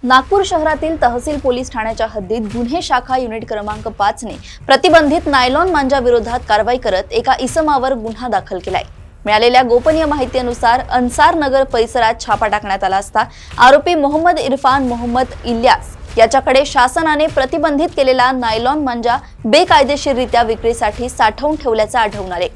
नागपूर शहरातील तहसील पोलीस ठाण्याच्या हद्दीत गुन्हे शाखा युनिट क्रमांक 5 ने प्रतिबंधित नायलॉन मांजा विरोधात कारवाई करत एका इसमावर गुन्हा दाखल केलाय। मिळालेल्या गोपनीय माहितीनुसार अन्सार नगर परिसरात छापा टाकण्यात आला असता आरोपी मोहम्मद इरफान मोहम्मद इलियास याच्याकडे शासनाने प्रतिबंधित केलेला नायलॉन मांजा बेकायदेशीररित्या विक्रीसाठी साठवून ठेवल्याचे आढळून आले।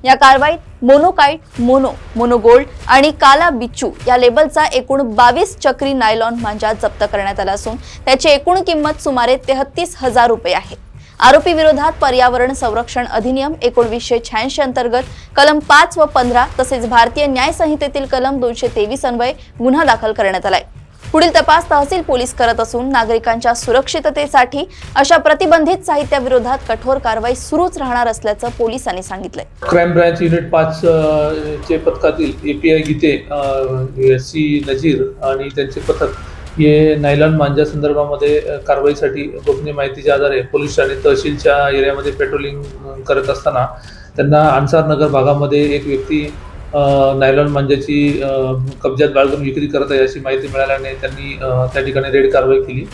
या कारवाईत मोनोकाइट, मोनो गोल्ड आणि काला बिच्चू या लेबलचा एकूण 22 चक्री नायलॉन मांजा जप्त करण्यात आला असून त्याची एकूण किंमत सुमारे 33,000 रुपये आहे। आरोपी विरोधात पर्यावरण संरक्षण अधिनियम 1986 अंतर्गत कलम 5 व 15 तसेच भारतीय न्याय संहितेतील कलम 223 अन्वये गुन्हा दाखल करण्यात आलाय। पुढील तपास तहसील पोलीस करत असून नागरिकांच्या सुरक्षिततेसाठी अशा प्रतिबंधित साहित्याविरोधात कठोर कारवाई सुरूच राहणार असल्याचं पोलिसांनी सांगितलंय। क्राइम ब्रांच युनिट 5 चे पथकातील एपीआय गीते, सी नजीर आणि त्यांचे पथक हे नायलॉन मांजा संदर्भामध्ये कारवाईसाठी गोपनीय माहितीच्या आधारे पोलीस ठाणे तहसीलच्या एरियामध्ये पेट्रोलिंग करत असताना त्यांना अन्सार नगर भागामध्ये एक व्यक्ती नायलॉन मांजाची कब्जात बाळगून विक्री करत आहे अशी माहिती मिळाल्याने त्यांनी त्या ठिकाणी रेड कारवाई केली।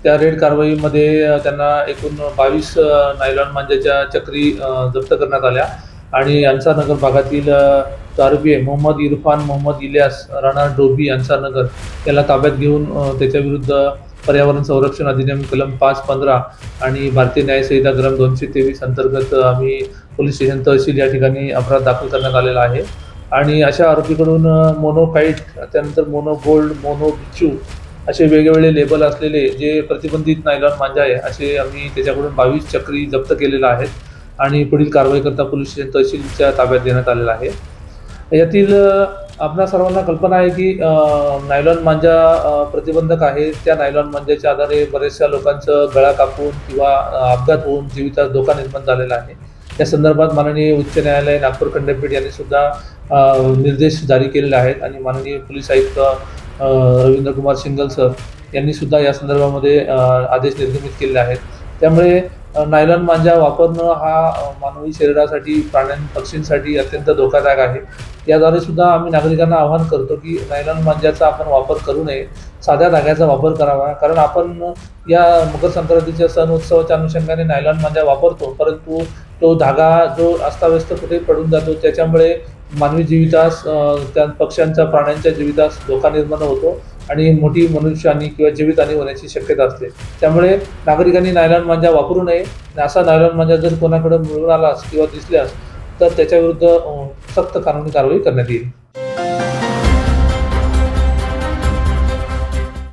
त्या रेड कारवाईमध्ये त्यांना एकूण 22 नायलॉन मांजाच्या चक्री जप्त करण्यात आल्या आणि अन्सार नगर भागातील आरोपी मोहम्मद इरफान मोहम्मद इलियास राणा डोबी अन्सार नगर याला ताब्यात घेऊन त्याच्या विरुद्ध पर्यावरण संरक्षण अधिनियम कलम 5, 15 आणि भारतीय न्याय संहिता कलम 223 अंतर्गत आम्ही पोलीस स्टेशन तहसील या ठिकाणी अपराध दाखल करण्यात आलेला आहे। आणि अशा आरोपीकडून मोनोकाइट, त्यानंतर मोनो गोल्ड, मोनो बिच्चू असे वेगवेगळे लेबल असलेले जे प्रतिबंधित नायलॉन मांजा आहे असे आम्ही त्याच्याकडून 22 चक्री जप्त केलेल्या आहेत आणि पुढील कारवाई करता पोलीस स्टेशन तहसीलच्या ताब्यात देण्यात आलेला आहे। यातील आपणा सर्वांना कल्पना आहे की नायलॉन मांजा प्रतिबंधक आहे। त्या नायलॉन मांजाच्या आधारे बऱ्याचशा लोकांचं गळा कापून किंवा अपघात होऊन जीवितात धोका निर्माण झालेला आहे। या संदर्भात माननीय उच्च न्यायालय नागपूर खंडपीठ यांनी सुद्धा निर्देश जारी केलेले आहेत आणि माननीय पोलीस आयुक्त रवींद्र कुमार सिंगल सर यांनी सुद्धा या संदर्भामध्ये आदेश निर्गमित केलेले आहेत। त्यामुळे नायलॉन मांजा वापरणं हा मानवी शरीरासाठी, पक्षींसाठी अत्यंत धोकादायक आहे। याद्वारे सुद्धा आम्ही नागरिकांना आवाहन करतो की नायलॉन मांजाचा आपण वापर करू नये, साध्या धाग्याचा वापर करावा। कारण आपण या मकर संक्रांतीच्या सण उत्सवाच्या अनुषंगाने नायलॉन मांजा वापरतो, परंतु तो धागा जो अस्ताव्यस्त कुठे पडून जातो त्याच्यामुळे मानवी जीवितास, त्या पक्ष्यांच्या, प्राण्यांच्या जीवितास धोका निर्माण होतो आणि मोठी मनुष्यहानी किंवा जीवितहानी होण्याची शक्यता असते। त्यामुळे नागरिकांनी नायलॉन मांजा वापरू नये। असा नायलॉन मांजा जर कोणाकडे मिळून आलास किंवा दिसल्यास तर त्याच्याविरुद्ध सक्त कानूनी कारवाई करण्यात येईल।